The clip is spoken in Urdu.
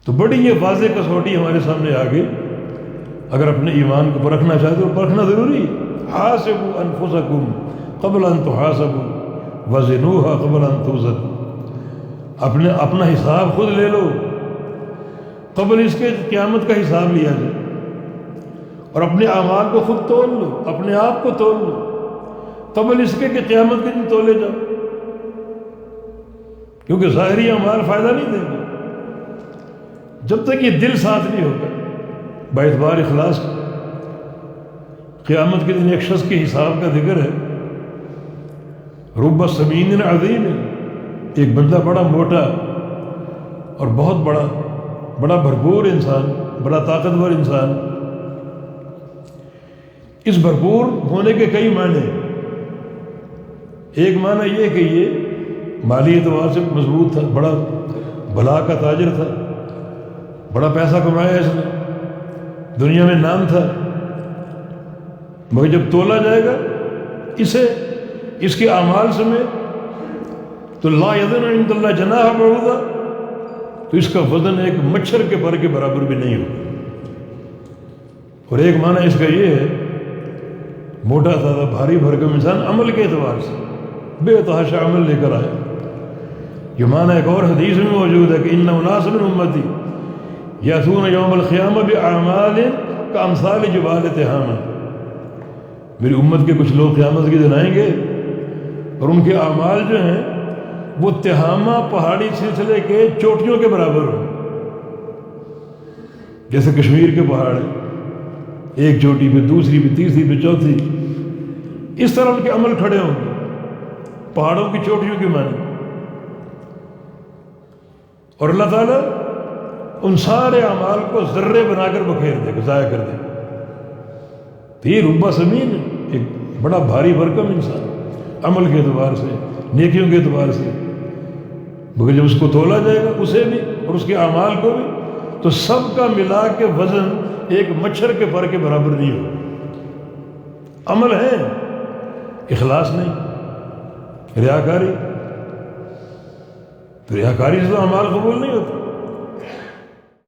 تو بڑی یہ واضح کسوٹی ہمارے سامنے آ گئی. اگر اپنے ایمان کو پرکھنا چاہتے ہو پرکھنا ضروری ہے. حاسبوا انفسکم قبل ان تحاسبوا وزنوها قبل ان توزنوا. اپنا حساب خود لے لو قبل اس کے قیامت کا حساب لیا جائے، اور اپنے اعمال کو خود تول لو، اپنے آپ کو تول لو قبل اس کے کہ قیامت کے دن تولے جاؤ. کیونکہ ظاہری اعمال فائدہ نہیں دیں گے جب تک یہ دل ساتھ نہیں ہوگا. باعتبار اخلاص قیامت کے دن ایک شخص کے حساب کا ذکر ہے. رب سمین عظیم، ایک بندہ بڑا موٹا اور بہت بڑا بھرپور انسان، بڑا طاقتور انسان. اس بھرپور ہونے کے کئی معنی. ایک معنی یہ کہ یہ مالی اعتبار سے مضبوط تھا، بڑا بھلا کا تاجر تھا، بڑا پیسہ کمایا اس نے، دنیا میں نام تھا. مگر جب تولا جائے گا اسے اس کے اعمال سمیت تو لا یزن عند اللہ جناح بعوضہ، تو اس کا وزن ایک مچھر کے پر کے برابر بھی نہیں ہوگا. اور ایک معنی اس کا یہ ہے موٹا تھا بھاری بھرکم انسان عمل کے اعتبار سے بے تحاشا عمل لے کر آیا. یہ معنی ایک اور حدیث میں موجود ہے کہ ان اناس من امتی یاتون یوم القیامہ باعمال کامثال جبال تہامہ. میری امت کے کچھ لوگ قیامت کے دن آئیں گے اور ان کے اعمال جو ہیں وہ تہامہ پہاڑی سلسلے کے چوٹیوں کے برابر ہوں. جیسے کشمیر کے پہاڑ ہیں، ایک چوٹی پہ دوسری پہ تیسری پہ چوتھی، اس طرح ان کے عمل کھڑے ہوں گے پہاڑوں کی چوٹیوں کے معنی. اور اللہ تعالیٰ ان سارے اعمال کو ذرے بنا کر بکھیر دے گا، ضائع کر دے گا. تو یہ ربا سمین ایک بڑا بھاری بھرکم انسان عمل کے اعتبار سے، نیکیوں کے اعتبار سے. مگر جب اس کو تولا جائے گا اسے بھی اور اس کے اعمال کو بھی تو سب کا ملا کے وزن ایک مچھر کے پر کے برابر نہیں ہوگا. عمل ہے، اخلاص نہیں، ریاکاری. تو ریاکاری سے تو اعمال قبول نہیں ہوتے.